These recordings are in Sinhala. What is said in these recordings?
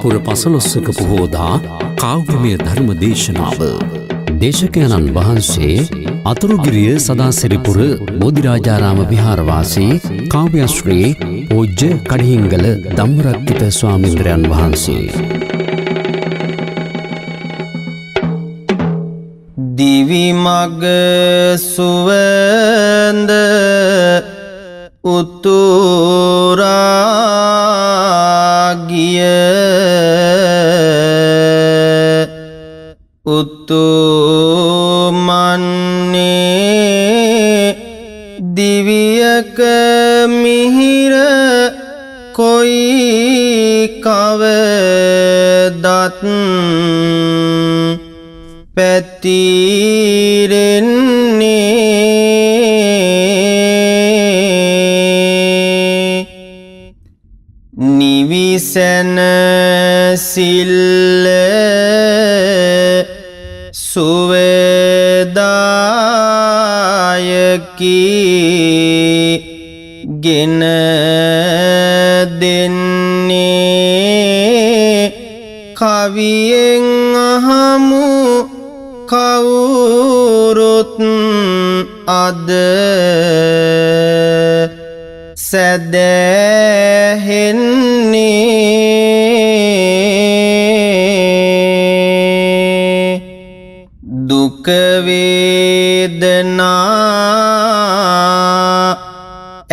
පොහොර පසළොස්වක පොහෝදා කාව්‍යමය ධර්ම දේශනාව දේශකයන්න් වහන්සේ අතුරුගිරිය සදාසිරිපුර බෝධිරාජාරාම විහාරවාසී කාව්‍යශ්‍රී පූජ්‍ය කඩිහිංගල ධම්මරක්කිත ස්වාමීන්ද්‍රයන් වහන්සේ. දිවි මග සුවඳ උතුරාගිය උතුමන්නේ දිවියක මිහිර කොයි කවදත් පැතිරෙන්නේ නිවිසැන සිල්ල සුවදායකි ගෙන දෙන්නේ කවියෙන් අහමු කවුරුත් අද සැදැහෙන්නේ දුක වේදනා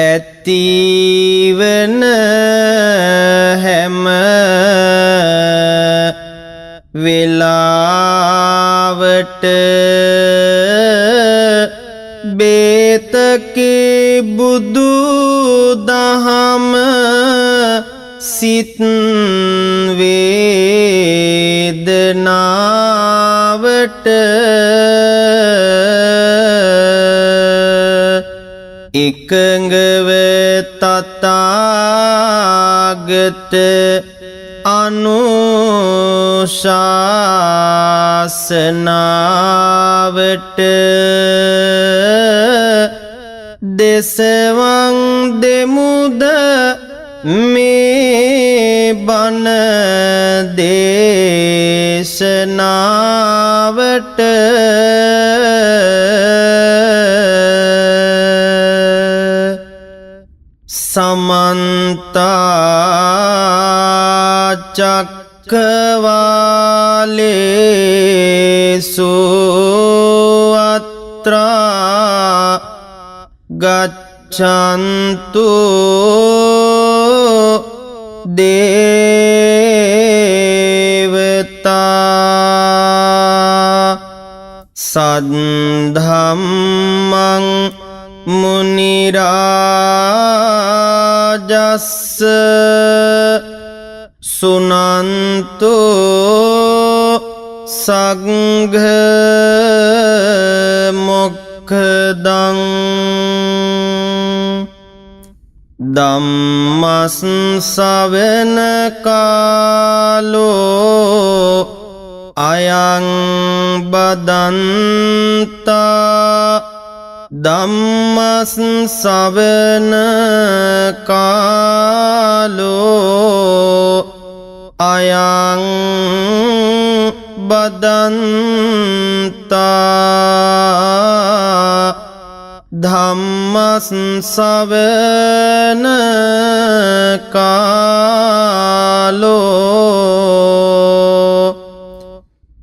ඇතිවන හැම වෙලාවට බේතකේ බුදු දහම සිත් වේදනාවට එකඟව තථාගත අනුශාසනාවට දෙසවං දෙමුද මේ බණ දේශනාවට සමන්ත චක්කවාලේසු අත්‍රා ගච්ඡන්තු දේවතා සද්ධම්මං මුනි රාජස්ස සුනන්තු සංඝ මොක්ඛදං ධම්මස් ශ්‍රවණ කාලෝ අයං බදන්තා ධම්මස් ශ්‍රවණ කාලෝ අයං බදන්තා ධම්මස් ශ්‍රවණ කාලෝ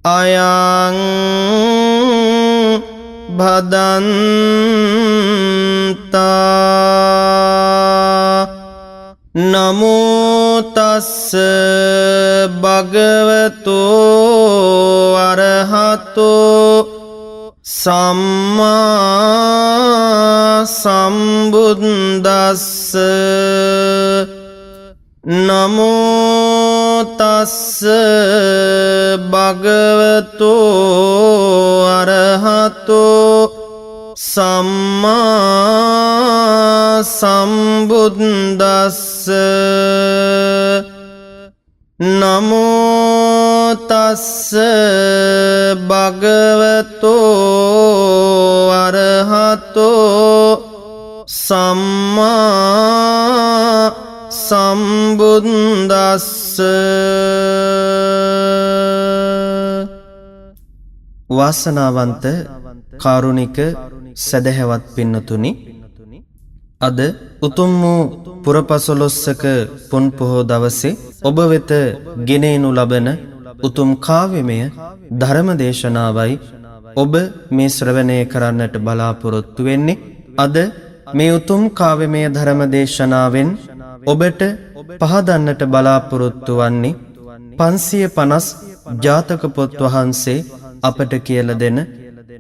අයං භදන්තා නමෝ තස්ස භගවතෝ අරහතෝ සම්මා සම්බුද්දස්ස නමෝ තස්ස භගවතෝ අරහතෝ සම්මා සම්බුද්දස්ස නමෝ තස්ස භගවතෝ අරහතෝ සම්මා සම්බුද්දස්ස වාසනාවන්ත කාරුණික සදහැවත් පින්නතුනි, අද උතුම් වූ පුරපසළොස්වක පුන් පොහෝ දවසේ ඔබ වෙත ගෙනෙනු ලබන උතුම් කාව්‍යමය ධර්ම දේශනාවයි ඔබ මේ ශ්‍රවණය කරන්නට බලාපොරොත්තු වෙන්නේ. අද මේ උතුම් කාව්‍යමය ධර්ම දේශනාවෙන් ඔබට පහදන්නට බලාපොරොත්තු වන්නේ 550 ජාතක පොත් වහන්සේ අපට කියලා දෙන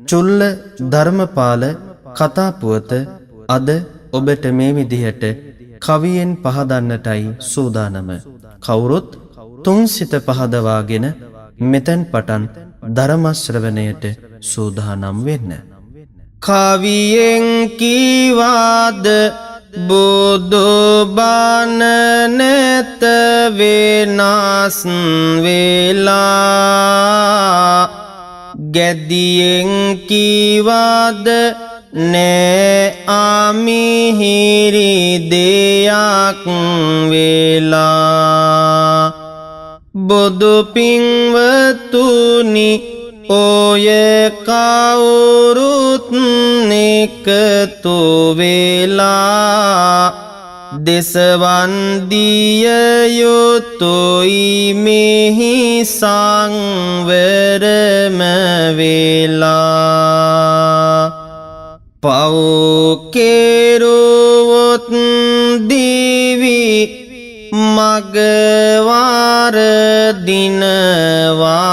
චුල්ල ධර්මපාල කතා පුවත අද ඔබට මේ විදිහට කවියෙන් පහදන්නටයි සූදානම. කවුරුත් තුන් සිත පහදවාගෙන මෙතෙන් පටන් ධර්ම ශ්‍රවණයට සූදානම් වෙන්න. කවියෙන් කීවාද බුදු බණ නැත වෙනස් වෙලා, ගැදියෙන් කීවාද නෑ අමිහිරි දෙයක් වෙලා. බුදු පින්වතුනි ඔය කවුරුත් එකතු වෙලා, දෙසවන් දිය යුතුයි මෙහි සංවරම වෙලා. පව් කෙරුවොත් දිවි මගවාර දිනවා,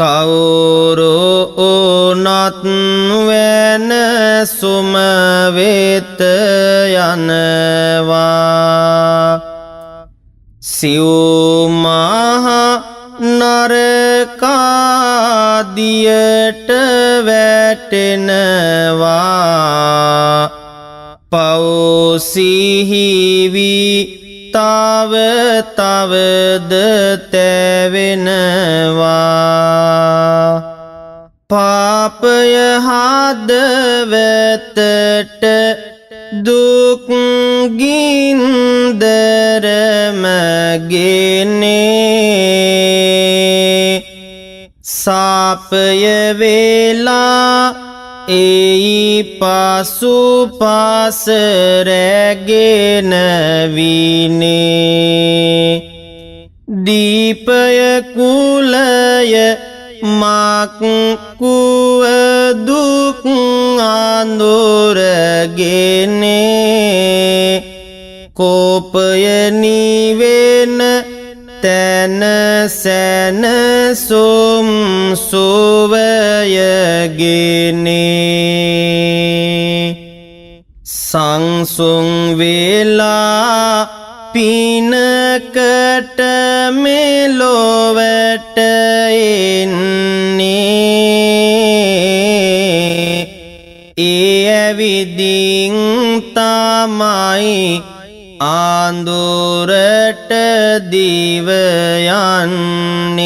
කවුරු උනත් වෙන සුම වෙත යනවා. සිව් මහ නරකාදියට වැටෙනවා, පව් සිහිවි තව තවද තැවෙනවා. පාපය හදවතට දුක් ගින්දරම ගෙනේ, සාපය වෙලා එයි පසු පස රැගෙන විනේ. දීපය කුලය මක්කුව දුක් අඳුරගෙනේ, කෝපය නිවෙන තැන සැනසුම් සුවයගෙනේ. සංසුන් වෙලා පිනකට මෙලොවට එන්නේ, ඒ ඇවිදින් තමයි ආඳුරට දිව යන්නේ.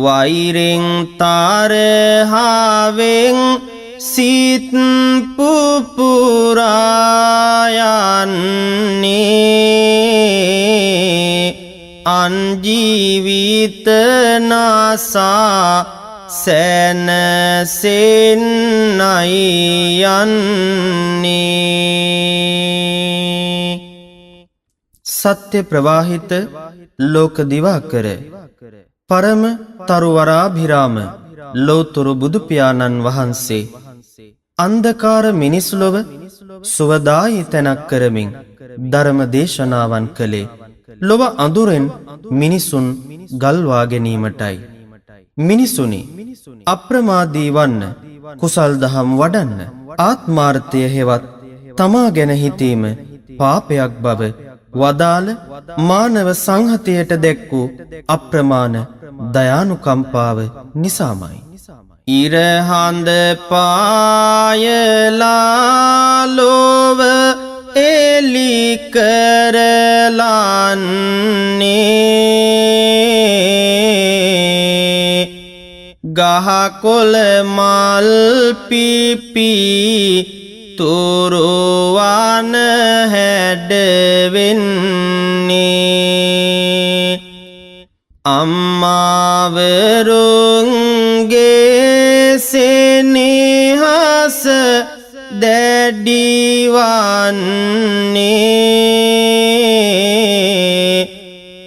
වෛරෙන් තරහවෙන් සිත් පුපුරා යන්නේ, අන් ජීවිත නාසා සැනසෙන්නයි යන්නේ. සත්‍ය ප්‍රවාහිත ලෝක දිවාකර පරම තරුවරාභිරාම ලෝතුරු බුදු පියාණන් වහන්සේ අන්ධකාර මිනිස් ලොව සුවදායි තැනක් කරමින් ධර්ම දේශනාවන් කළේ ලොව අඳුරෙන් මිනිසුන් ගල්වා ගැනීමටයි. මිනිසුනි, අප්‍රමාදී වන්න, කුසල් දහම් වඩන්න, ආත්මාර්ථය හෙවත් තමා ගැන හිතීම පාපයක් බව වදාළ මානව සංහතියට දැක්වූ අප්‍රමාණ දයානුකම්පාව නිසාමයි. ඉරහඳ පායලා ලොව එලි කරලන්නේ, ගහකොළ මල් පිපි තුරුවන හැඩවෙන්නේ අම්මාවරුන්ගේ සෙනෙහස දැඩිවන්නේ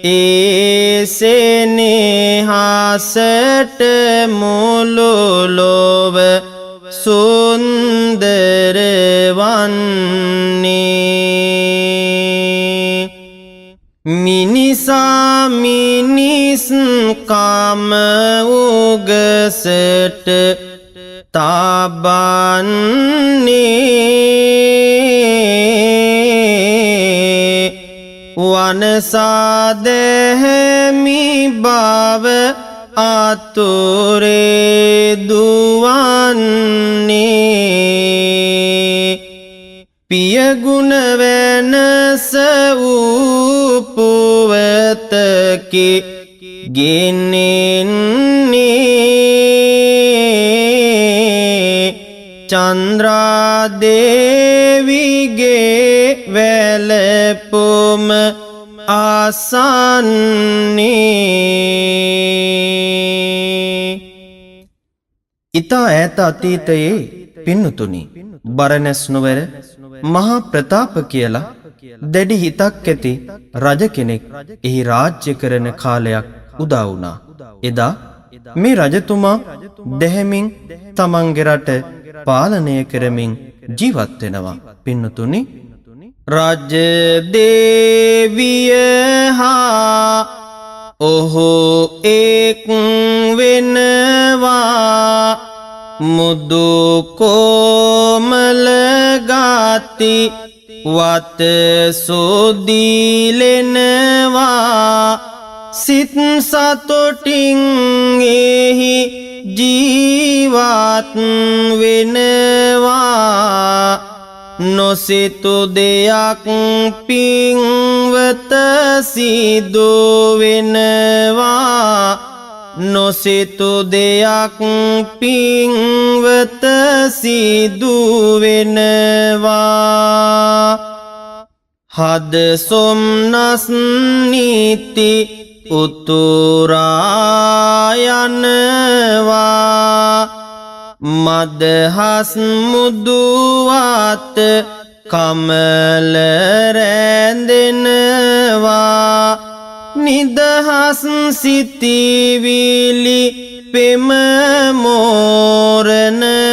ඒ සෙනෙහසට මුළු ලොව සුන්දර වන්නේ මිනිසා මිනිස් කම උගසට තබන්නේ වනසාදැහැමි බව අතුරේ දුවන්නේ පියගුණ වෙනස වූ පුවතකි ගෙනෙන්නේ චන්ද්‍රාදේවිගේ වැළපුම ආසන්නේ ඉතා ඈත අතීතයේ පින්නතුනි බරණැස් නුවර මහා ප්‍රතාප කියලා දැඩි හිතක් ඇති රජ කෙනෙක් එහි රාජ්‍ය කරන කාලයක් උදා වුණා. එදා මේ රජතුමා දැහැමින් තමන්ගේ රට පාලනය කරමින් ජීවත් වෙනවා. පින්නතුනි රාජ්‍ය දේවිය හා ඔහු එක් වෙනවා මුදු කොමල ගාති වත සොදීලෙනවා සිත් සතොටින් එහි ජීවත් වෙනවා නොසිතු දෙයක් පින්වත සිදු වෙනවා නොසිතු දෙයක් පින්වත සිදු වෙනවා හද සොම්නස් නීති උතුරා යනවා මදහස් මුදුවත් කමල රැඳෙනවා නිදහස් සිතිවිලි පෙම මෝරනවා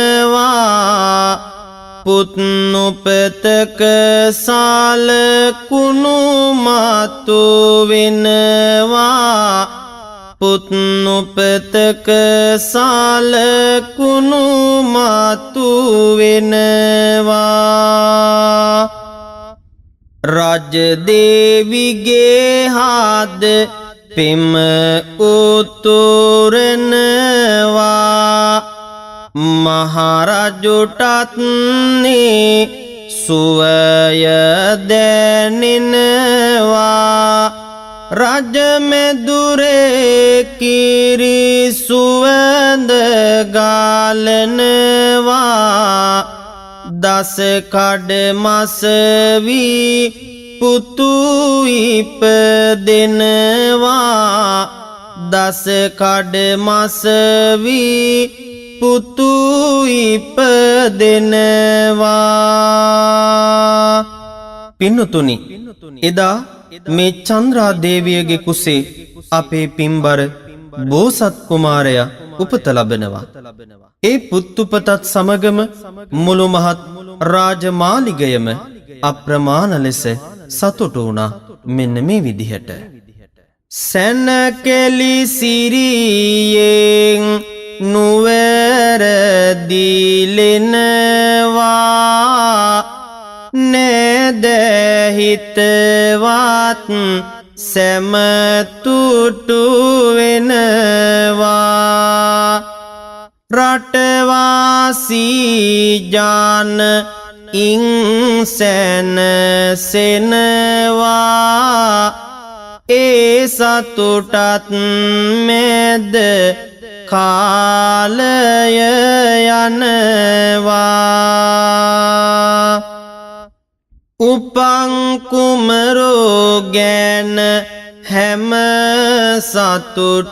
පුත් නුපතක සලකුණු මතු වෙනවා පුත් නුපතක සලකුණු මතු වෙනවා රාජ දේවිගේ හද පෙම උතුරනවා මහරජුටත් නේ සුවය දැනෙනවා රජමෙදුරේ කිරි සුවඳ ගාලනවා දස කඩ මස වී පුතු ඉපදෙනවා දස කඩ මස වී පුතු ඉපදෙනවා පින්නතුනි එදා මේ චන්ද්‍රා දේවියගේ කුසේ අපේ පින්බර බෝසත් කුමාරයා උපත ලබනවා ඒ පුත්තුපතත් සමගම මුළු මහත් රාජමාලිගයම අප්‍රමාණ ලෙස සතුටු වුණා මෙන්න මේ විදිහට සැනකෙලි සිරියෙන් නුවර දිලෙනවා නේද හිතවත් සැමතුටු වෙනවා රටවාසී ජාන ඉංසැනසෙනවා ඒ සතුටත් මැද කාලය යනවා උපං කුමරෝ ගැන හැම සතුටින්නේ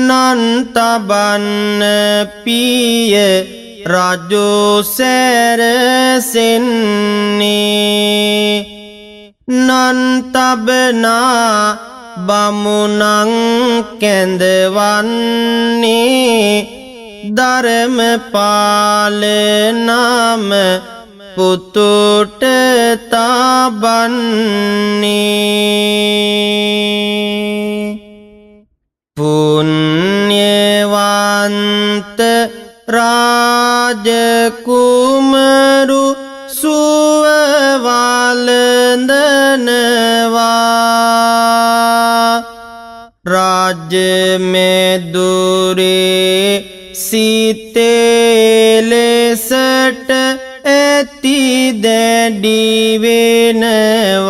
නන්තබන්න පිය රජෝ සැරසෙන්නේ නන්තබනා බමුණන් කැඳවන්නේ ධර්ම පාලනම පුතුට තබන්නේ පුණ්‍යවන්ත රාජකුමරු සුවවලඳනවා රාජ්‍ය මෙදුරේ සිතේ ලෙසට ඇති දැඩි වෙනවා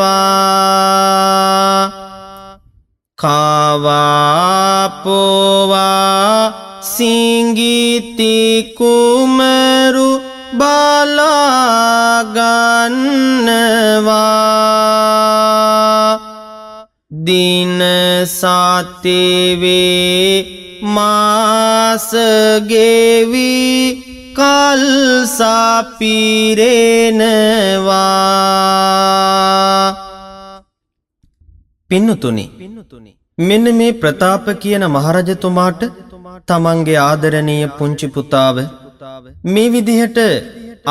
කාවා පොවා සිංගිති කුමරු බලාගන්නවා දින සතිවේ මාස ගෙවි කල් සපිරෙනවා පින්නතුනි මෙන්න මේ ප්‍රතාප කියන මහරජතුමාට තමන්ගේ ආදරණීය පුංචි පුතාව මේ විදිහට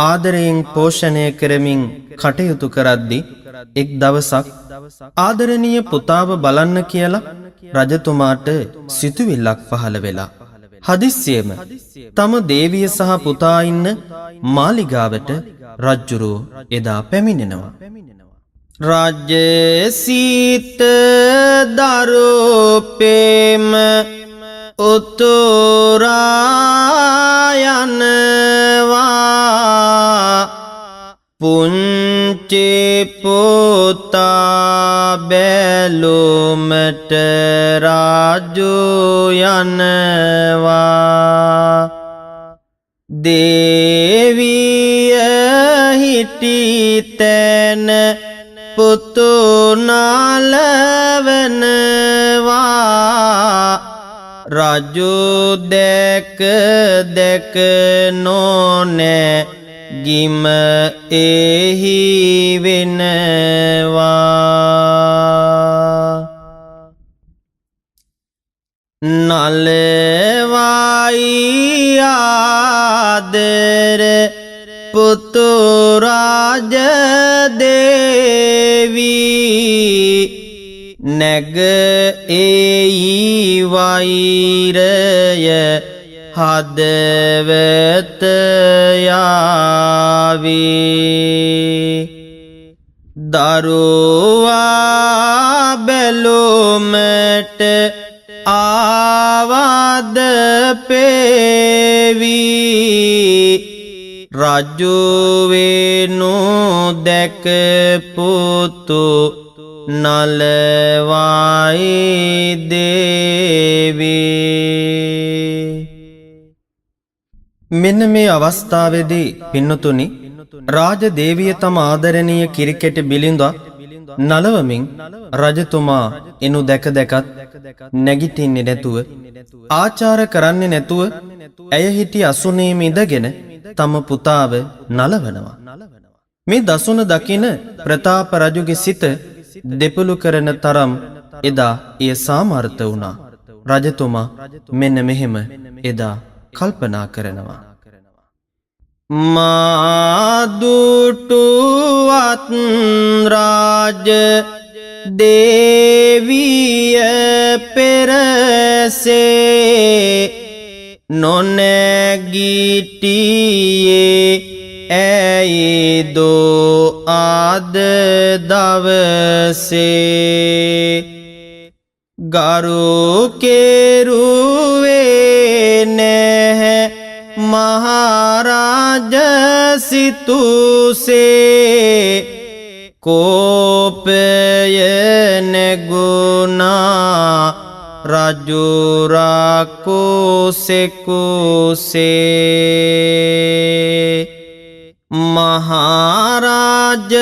ආදරයෙන් පෝෂණය කරමින් කටයුතු කරද්දී එක් දවසක් ආදරණීය පුතාව බලන්න කියලා රජතුමාට සිතුවිල්ලක් පහළ වෙලා හදිස්සියෙම තම දේවිය සහ පුතා ඉන්න මාලිගාවට රජ්ජුරුවෝ එදා පැමිණෙනවා රාජ්‍ය සීත දරුපේම උතුරායනවා පුංචි පුතා බැලුමට රාජු යනවා දේවිය හිටිතැන පුතු නාලවනවා රජු දැක දැක නොනෑ ගිම එහි වෙනවා නලවයි ආදර පුතු රාජ දේවී නැග එයි වෛරය හදවත යාවී දරුවා බැලුමට ආවද පේවී රජු වෙනු දැක පුතු නලවයි දේවී මෙන්න මේ අවස්ථාවේදී පින්නතුනි රාජ දේවිය තම ආදරණීය කිරිකැට බිලිඳක් නලවමින් රජතුමා එනු දැක දැකත් නැගිටින්නේ නැතුව ආචාර කරන්නේ නැතුව ඇය හිටි අසුනේම ඉඳගෙන තම පුතාව නලවනවා මේ දසුන දකින ප්‍රතාප රජුගේ සිත දෙපළු කරන තරම් එදා එය සාමර්ථ වුණා රජතුමා මෙන්න මෙහෙම එදා කල්පනා කරනවා මාදුටුවත් රාජ දේවිය පෙරසේ නොනැගිටියේ ඇයිදෝ ආද දවසේ ගරු කෙරුවේ නැහැ මහරජ සිතුසේ කෝපය නැගුණා රජුරා කුසේ මහරජ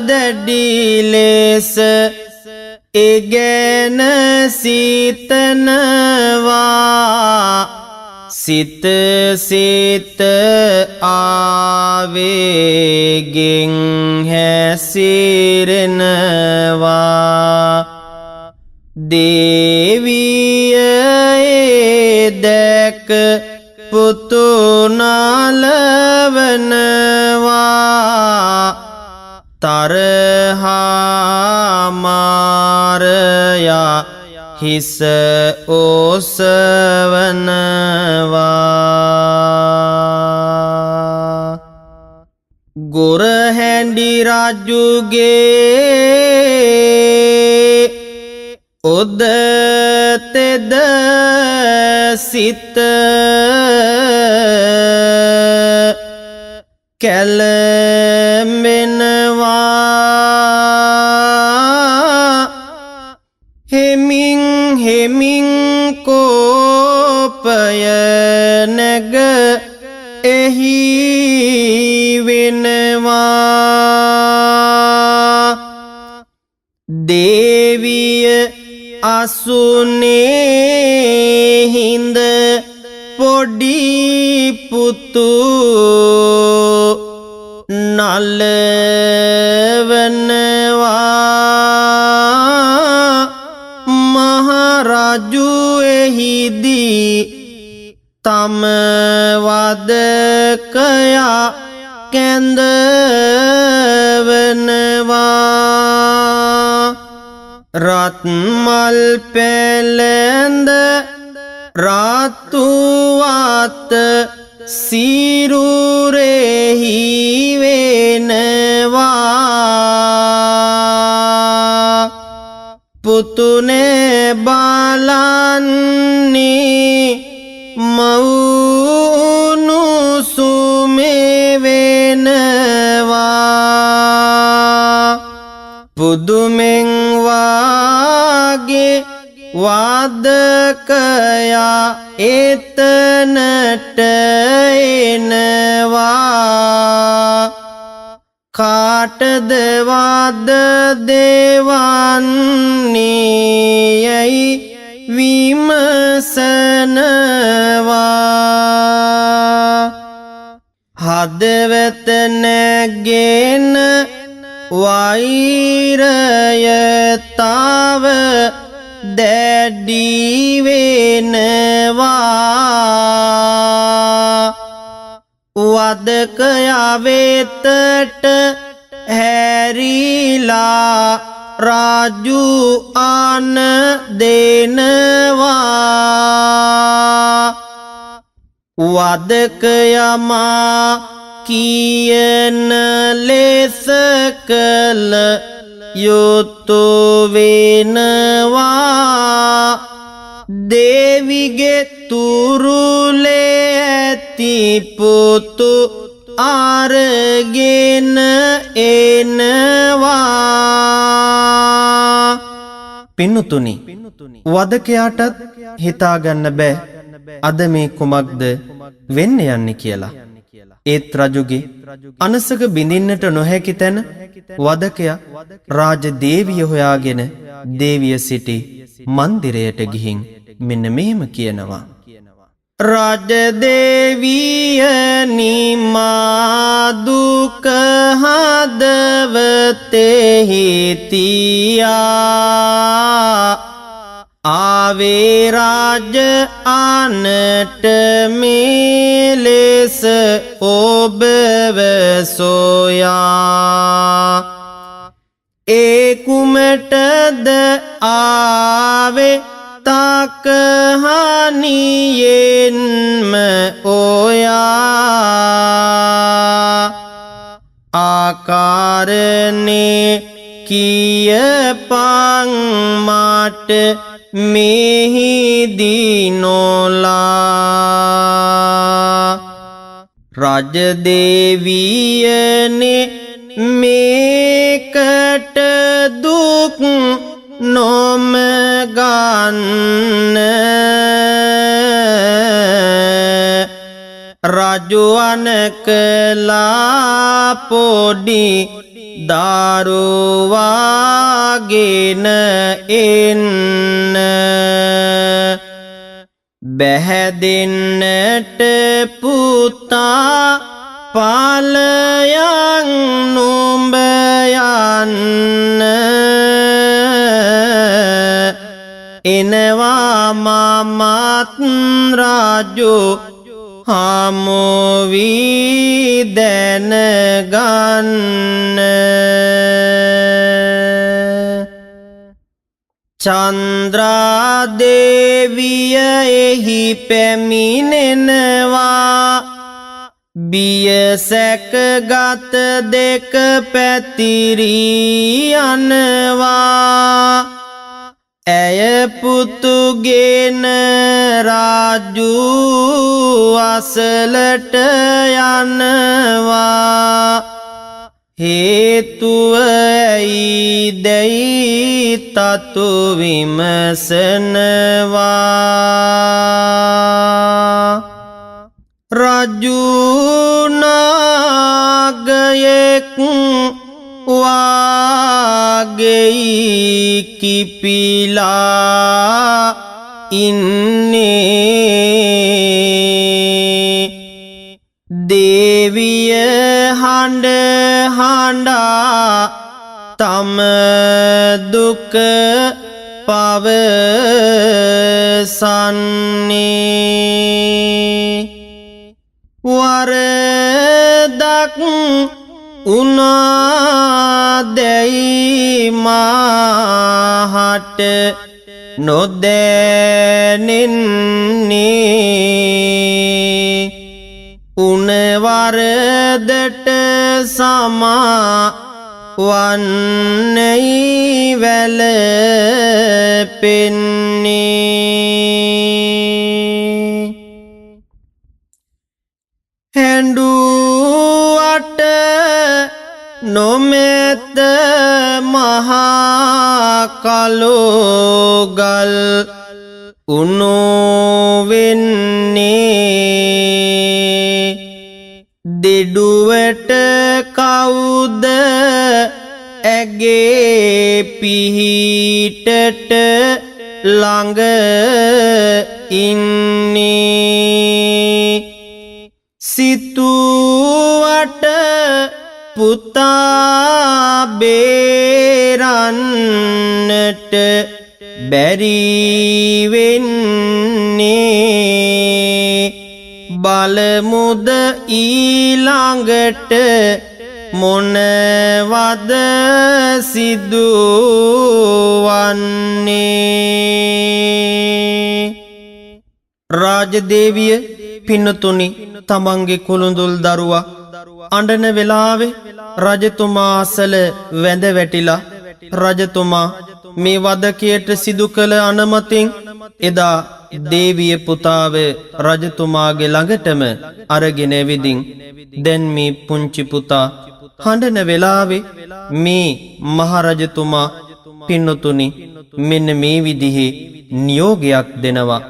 දැඩි ලෙස ඉගෙන සිතනවා සිත සිත ආවේගෙන් හැසිරෙනවා දේවිය දැක පුතු නලවනවා තරහා මාරයා හිස ඔසවනවා ගොරහැඬි රජුගේ ඔදතෙද සිත කැළඹෙනවා හෙමින් හෙමින් කෝපය නැග එහි වෙනවා දේවිය අසුනේ හිඳ පොඩි පුතු නලවනවා මහරජු එහිදී තම වදකයා කැඳවනවා රත්මල් පැලැඳ රාතුවාත සිරුරෙහි වෙනවා පුතුනේ බලන්නේ මවුනුසුමේ වෙනවා පුදුමෙන් වාගේ වාදකයා එතනට එනවා කාටද වාද දෙවන්නේ යයි විමසනවා හදවත නැගෙන වෛරයතාව දැඩි වෙනවා වදකයා වෙතට හැරිලා රාජු අන දෙනවා වදකයමා කියන ලෙස කළ යුතු වෙනවා දේවිගේ තුරුලේ ඇති පුතු අරගෙන එනවා පින්නුතුනි වදකයාටත් හිතාගන්න බෑ අද මේ කුමක්ද වෙන්න යන්නේ කියලා ඒත් රජුගේ අනසක බිඳින්නට නොහැකි තැන වදකයා රාජ දේවිය හොයාගෙන දේවිය සිටි මන්දිරයට ගිහින් මෙන්න මෙහෙම කියනවා රාජ දේවියනි මා දුක හදවතෙහි තියා ආවේ රාජ අනට මෙලෙස ඔබව සොයා ඒ කුමටද ආවේ තකහනියෙන්ම ඔයා ආකාරනේ කියපං මාට මෙහිදී නොලා රජ දේවියනේ මේකට දුක් නොම ගන්න රජුවන කලා පොඩි දරුවාගෙන එන්න බැහැදෙන්නට පුතා පාලයන් නුඹ යන්න එනවා මමත් රජු හමුවී දැනගන්න චන්ද්‍රා දේවිය එහි පැමිණෙනවා බිය සැකගත දෙක පැතිරී යනවා ඇය පුතුගෙන රාජු අසලට යනවා හේතුව ඇයි දැයි තතු විමසනවා රජු නාගයෙක් වාගෙයි කිපිලා ඉන්නේ දේවිය හඬ හඬා තම දුක පවසන්නේ වරදක් උනාදැයි මාහට නොදැනෙන්නේ උනවරදට සමා වන්නයි වැළපෙන්නේ හැඬුවට නොමෙත මහා කලෝගල් උනොවෙන්නේ දෙඩුවට කවුද ඇගේ පිහිටට ළඟ ඉන්නේ සිතුවට පුතා බේරන්නට බැරිවෙන්නේ බලමුද ඊළඟට මොනවද සිදුවන්නේ රාජදේවිය පින්නතුනි තමන්ගේ කුළුඳුල් දරුවා අඬන වෙලාවේ රජතුමා අසල වැඳ වැටිලා රජතුමා මේ වදකයට සිදු කළ අනමතින් එදා දේවිය පුතාව රජතුමාගේ ළඟටම අරගෙන විදින් දැන් මේ පුංචි පුතා හඬන වෙලාවේ මේ මහරජතුමා පින්නතුනි මෙන්න මේ විදිහේ නියෝගයක් දෙනවා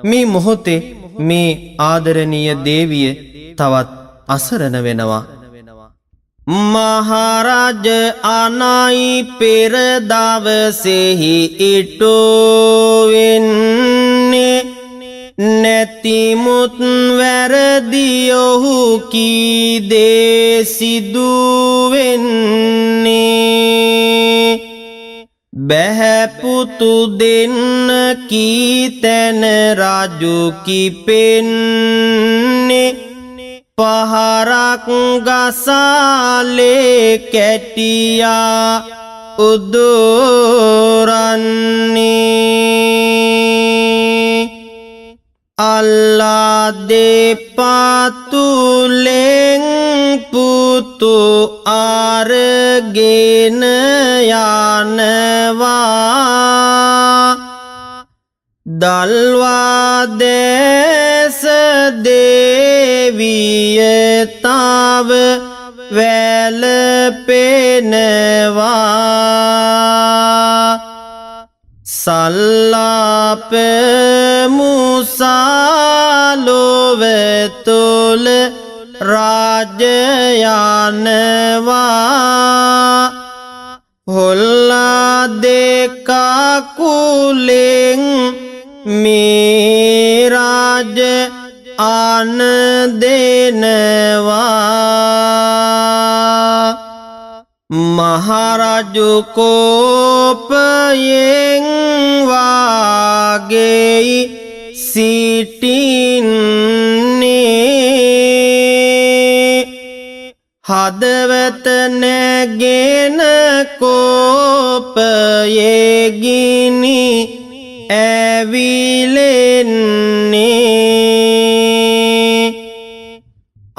මේ මොහොතේ මේ ආදරණීය දේවිය තවත් අසරණ වෙනවා මහරජ අනයි පෙර දවසෙහි ඉටුවෙන්නේ නැතිමුත් වැරදියොහු කී දේ සිදුවෙන්නේ බැහැපුතු දෙන්න කී තැන රජු කිපෙන්නේ පහරක් ගසාලේ කැටියා උදුරන්නේ අල්ලා දෙපතුලෙන් පුතු අරගෙන යනවා දල්වා දැස දේවිය තව වැළපෙනවා සල්ලාප මුසාලොවෙතුල රාජයනවා හොල්ලා දෙකකුලෙන් මේ රාජ ආන දෙනවා මහරජු කෝපයෙන් වාගේ සිටින්නේ හදවත නැගෙන කෝපයේ ගිනි ඇවිලෙන්නේ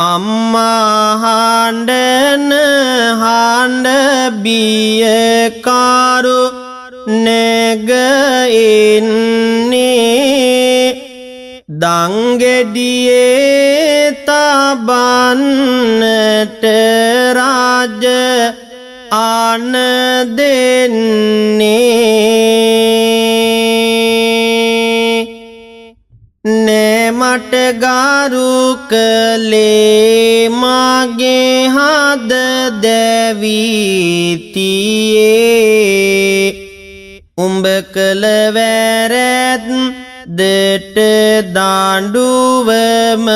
අම්මා හඬන හඬ බියකරු නැගින්නේ දංගෙඩියේ තබන්නට රාජ ආන දෙන්නේ නෑමට ගරු කළේ මගේ හද දැවීතියේ උඹ කළ වැරැත් දට දාඩුවම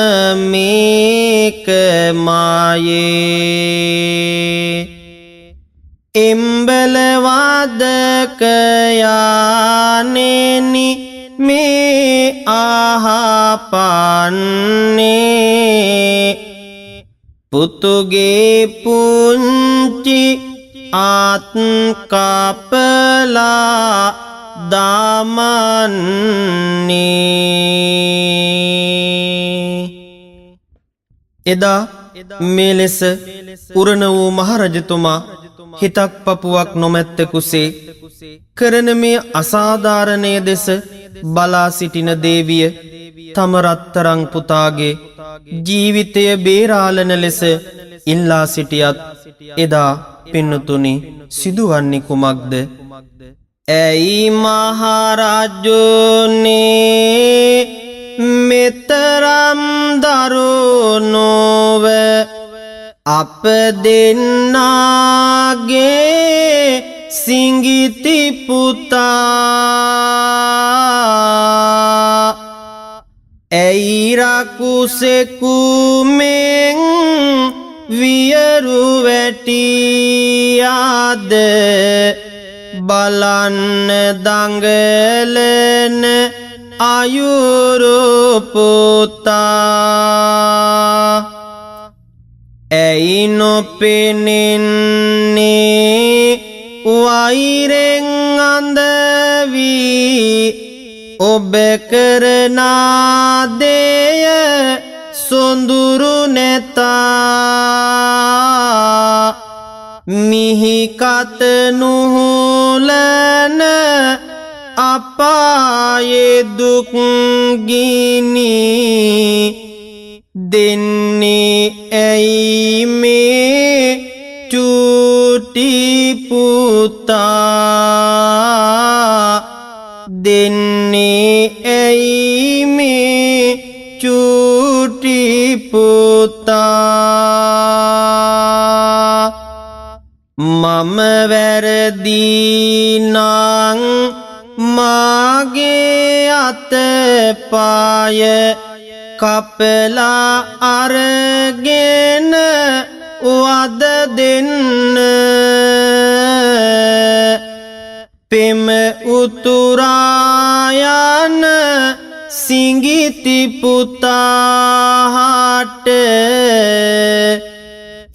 මේක මායේ එම්බලවාදකයානෙනි මේ ආහපන්නේ පුතුගේ පුංචි ආත්කපලා දාමන්නේ එදා මේ ලෙස උරණ වූ මහරජතුමා හිතක් පපුවක් නොමැත්තකුසේ කරන මේ අසාධාරණය දෙස බලා සිටින දේවිය තම රත්තරන් පුතාගේ ජීවිතය බේරාලන ලෙස ඉල්ලා සිටියත් එදා පින්නතුනි සිදුවන්නේ කුමක්ද ඇයි මහරජුනේ මෙතරම් දරුණුව අප දෙන්නාගේ සිංගිති පුතා ඇයි රකුසෙකුමෙන් වියරු වැටියාද බලන්න දඟලන අයුරු පුතා ඇයි නොපෙනෙන්නේ වෛරෙන් අඳ වී ඔබ කරන දේය සොඳුරු නැතා මිහි කත නුහුලන අපායේ දුක් ගිනි දෙන්නේ ඇයි මේ චූටි පුතා දෙන්නේ ඇයි මේ චූටි පුතා මම වැරදී නං මාගේ අතපාය කපලා අරගෙන වද දෙන්න පෙම උතුරායන සිංගිති පුතාට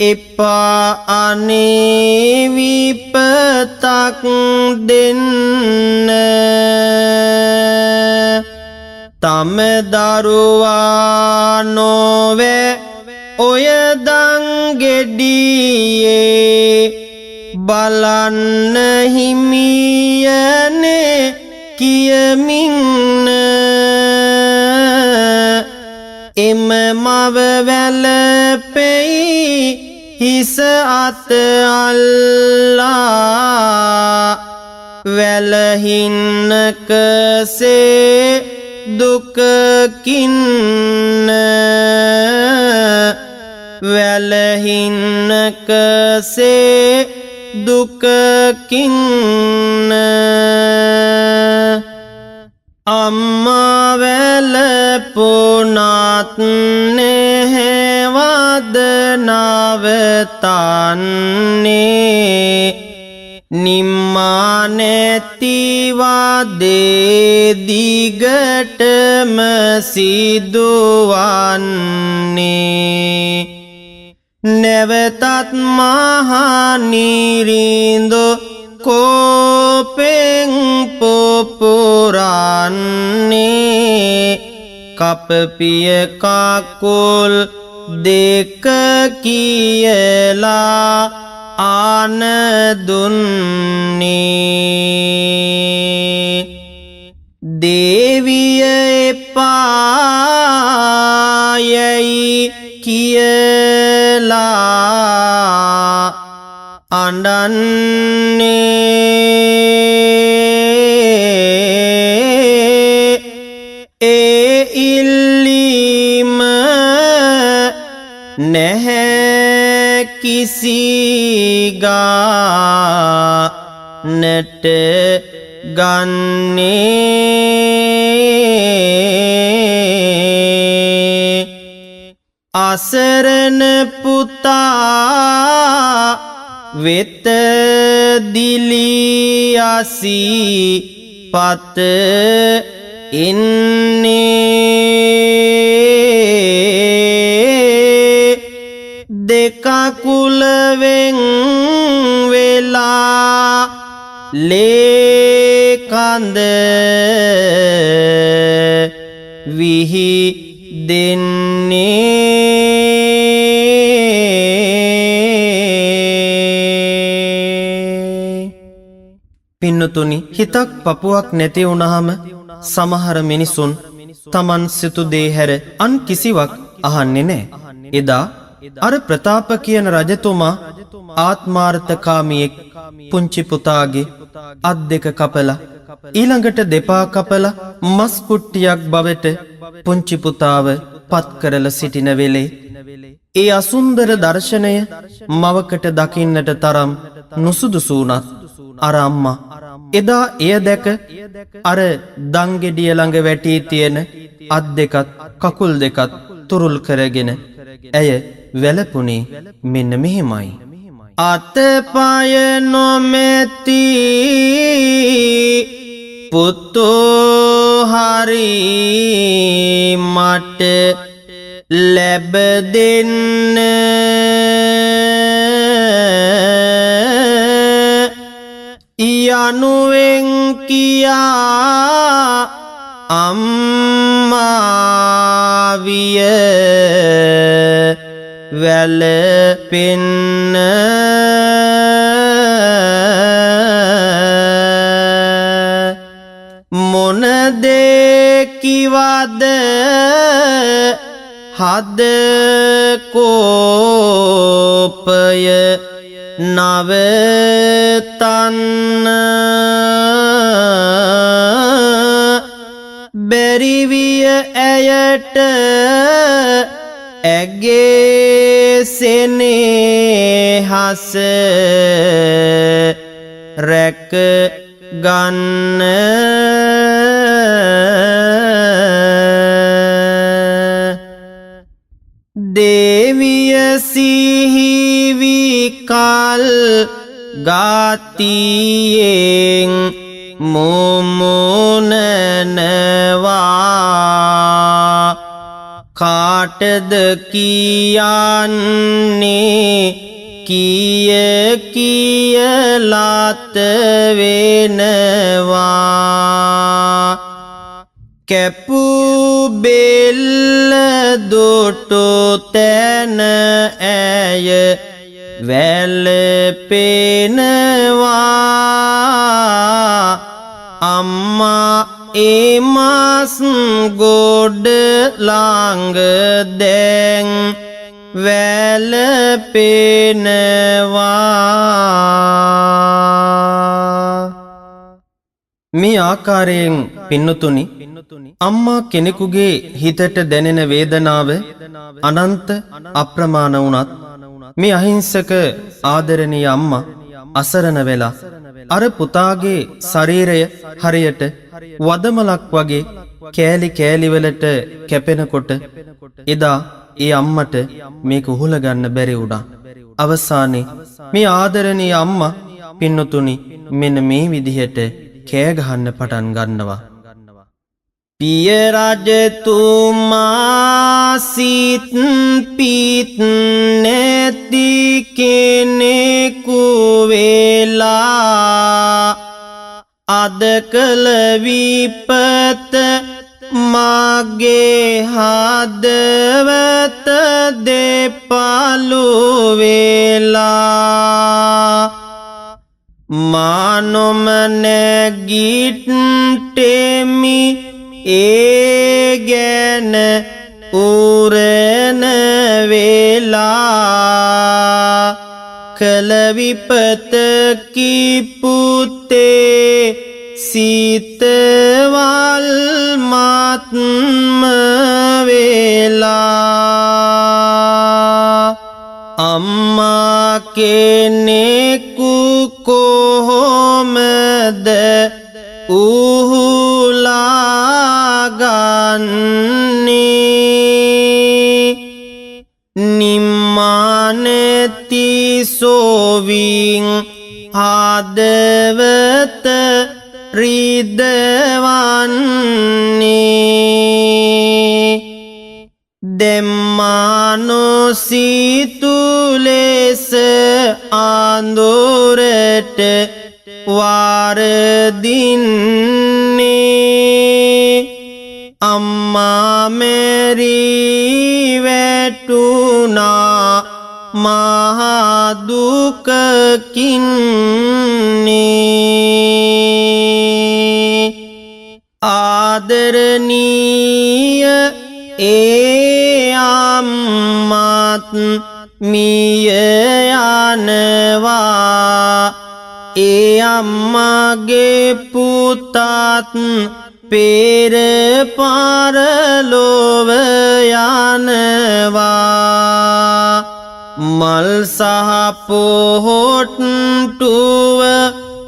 එපා අනේ විපතක් දෙන්න තම දරුවා නොවේ ඔය දංගෙඩියේ බලන්න හිමියනේ කියමින්න එම මව වැළපෙයි හිස අත අල්ලා වැලහින්නකසේ දුකකින්න වැලහින්නකසේ දුකකින්න අම්මා වැලපුනත් නවතන්නේ නිම්මා නැතිවදේ දිගටම සිදුවන්නේ නැවතත් මහනිරිඳු කෝපෙන් පොපුරන්නේ කපපිය කකුල් දෙක කියලා ආනදුන්නේ දේවිය එපායයි කියලා අඬන්නේ ඒ ඉල්ලීම නැහැ කිසිගානට ගන්නේ අසරණ පුතා වෙත දිලියසී පත එන්නේ දෙකකුලවෙන් වෙලා ලේකඳ විහි දෙන්නේ පින්නතුනි හිතක් පපුවක් නැති වුණාම සමහර මිනිසුන් තමන් සිතු දේ හැර අන් කිසිවක් අහන්නේ නැහැ. එදා අර ප්‍රතාප කියන රජතුමා ආත්මාර්ථකාමියෙක් පුංචි පුතාගේ අත් දෙක කපලා ඊළඟට දෙපා කපලා මස් කුට්ටියක් බවට පුංචි පුතාව පත් කරලා සිටින වෙලේ ඒ අසුන්දර දර්ශනය මවකට දකින්නට තරම් නුසුදුසු වුණත් අර අම්මා එදා එය දැක අර දංගෙඩිය ළඟ වැටී තියෙන අත් දෙකත් කකුල් දෙකත් තුරුල් කරගෙන ඇය වැළපුණේ මෙන්න මෙහෙමයි. අතපය නොමැති පුතෝ හරි මට ලැබ දෙන්න යනුවෙන් කියා අම්මාවිය වැළපෙන්න මොන දේ කිවද හද කෝපය නවතන්න බැරිවිය ඇයට ඇගේ සෙනෙහස රැක ගන්න දේවිය සිහිවිකල් ගාතියෙන් මුමුණනවා කාටද කියන්නේ කිය කියලාත වෙනවා කැපූ බෙල්ල දුටු තැන ඇය වැළපෙනවා අම්මා ඒ මස් ගොඩ ළඟ දැන් වැළපෙනවා මේ ආකාරයෙන් පින්නතුනි අම්මා කෙනෙකුගේ හිතට දැනෙන වේදනාව අනන්ත අප්‍රමාණ වුණත් මේ අහිංසක ආදරණීය අම්මා අසරණ වෙලා අර පුතාගේ ශරීරය හරියට වදමලක් වගේ කෑලි කෑලි වලට කැපෙනකොට එදා ඒ අම්මට මේක උහුල ගන්න බැරි වුණා. අවසානයේ මේ ආදරණීය අම්මා පින්නතුනි මෙන්න මේ විදිහට කෑ ගහන්න පටන් ගන්නවා. පිය රජතුමා සිත් පිත් නැති කෙනෙකු වෙලා අද කළ විපත මගේ හදවත දෙපළු වෙලා මානොම නැගිට්ටෙමි ඒ ගැන උරන වෙලා කළ විපතකි පුතේ සිතවල් මාත්ම වෙලා අම්මා කෙනෙකු කොහොමද උහුලාගන්නේ නිම්මානති සෝවින් හදවත රිදවන්නේ දෙම්මානොසිතු ලෙස ආඳුරට වාරදින්නේ අම්මා මෙරී වැටුණා මහදුකකින්නේ ආදරණීය ඒ අම්මත් මිය යනවා ඒ අම්මගේ පුතත් පෙර පරලොව යනවා මල් සහ පොහොට්ටුව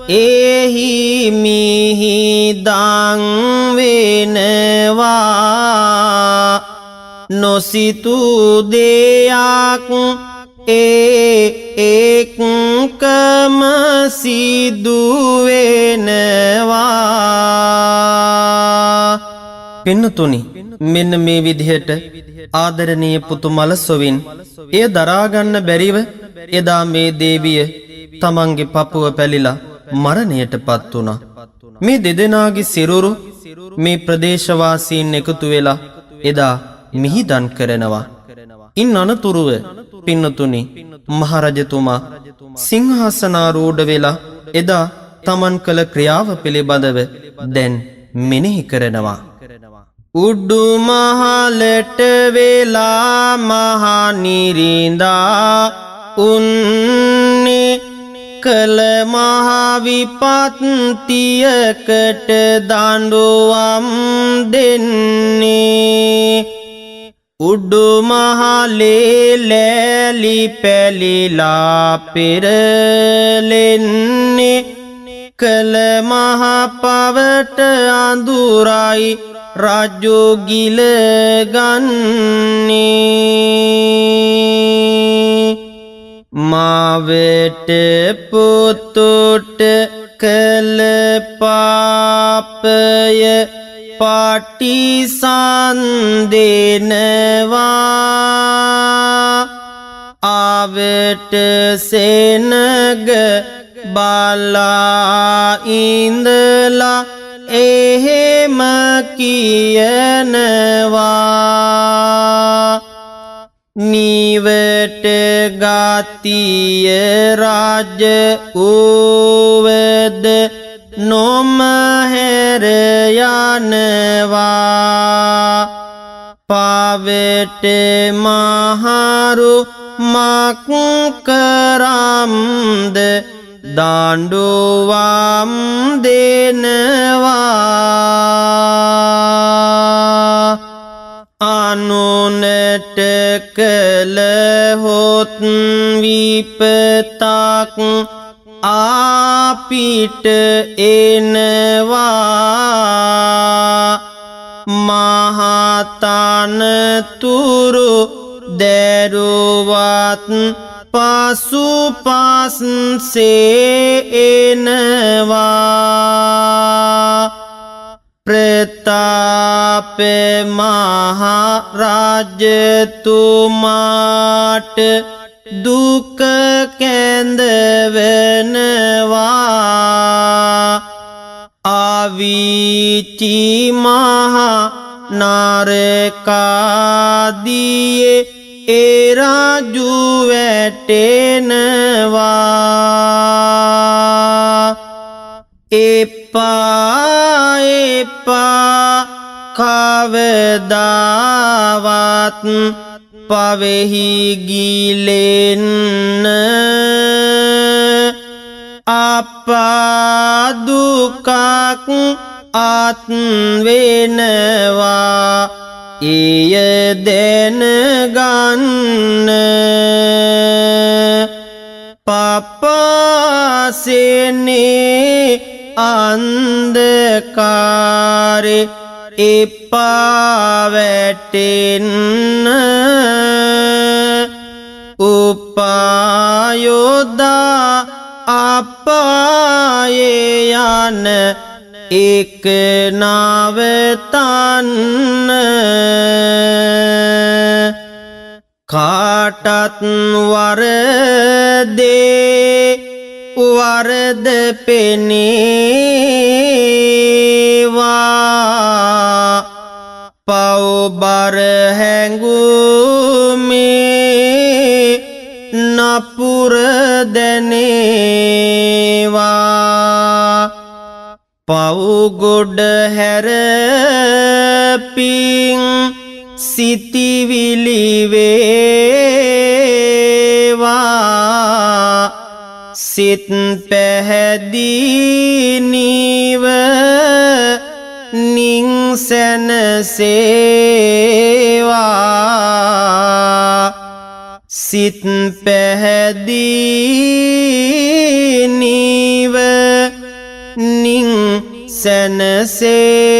එහි මිහිදන් වෙනවා නොසිතු දෙයක් ඒකම සිදුවෙනවා පින්නතුනි මෙන්න මේ විදිහට ආදරණීය පුතුමල සොවින් එය දරාගන්න බැරිව එදා මේ දේවිය තමන්ගේ පපුව පැලිලා මරණයටපත් වුණා. මේ දෙදෙනාගේ සිරුරු මේ ප්‍රදේශවාසීන් එකතු වෙලා එදා මිහිදන් කරනවා. ඉන් අනතුරුව පින්නතුනි මහරජතුමා සිංහාසනාරූඪ වෙලා එදා තමන් කළ ක්‍රියාව පිළිබඳව දැන් මෙනෙහි කරනවා. උඩු මහලට වෙලා මහනිරිඳා උන්නේ කළ මහා විපත්තියකට දඬුවම් දෙන්නේ උඩු මහලේ ලෑලි පැලිලා පෙරලෙන්නේ කළ මහ පවට අඳුරයි රජු ගිල ගන්නේ මාවට පුතුට කළ පාපය පටිසන්දෙනවා ආවට සෙනග බලා ඉඳලා එහෙම කියනවා නිවට ගතිය රාජ වූවද නොමහැර යනවා පවට මහරු මක් කරම්ද දාණ්ඩුවම් දෙනවා අනුනට කළහොත් විපතක් අපිට එනවා මහතනතුරු දැරුවත් පසු පස්සේ එනවා ප්‍රතාප මහරජතුමාට දුක කැඳවනවා අවීචි මහ නරකාදියේ ඒ රජු වැටෙනවා එපා එපා කවදාවත් පවෙහි ගිලෙන්න අපා දුකක් අත් වෙනවා එය දැනගන්න පපාසෙනේ අන්ධකාරේ එපා වැටෙන්න උපායෝදා අපායේ යන එක නවතන්න කාටත් වරදේ වරද පෙනේවා පව්බර හැඟුමේ නපුර දැනේවා පව්ගොඩ හැරපින් සිතිවිලි වේවා සිත් පැහැදී නිවනින් සැනසේවා සිත් පැහැදී නිවනින් සැනසේවා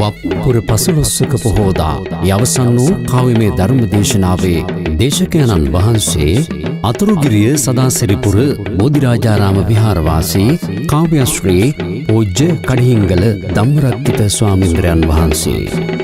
වප්පුර පසළොස්වක පොහෝදා යවසන් වූ කාව්‍යමය ධර්ම දේශනාවේ දේශකයන්න් වහන්සේ අතුරුගිරිය සදාසිරිපුර බෝධිරාජාරාම විහාරවාසී කාව්‍යශ්‍රී පූජ්‍ය කඩිහිංගල ධම්මරක්කිත ස්වාමීන්ද්‍රයන් වහන්සේ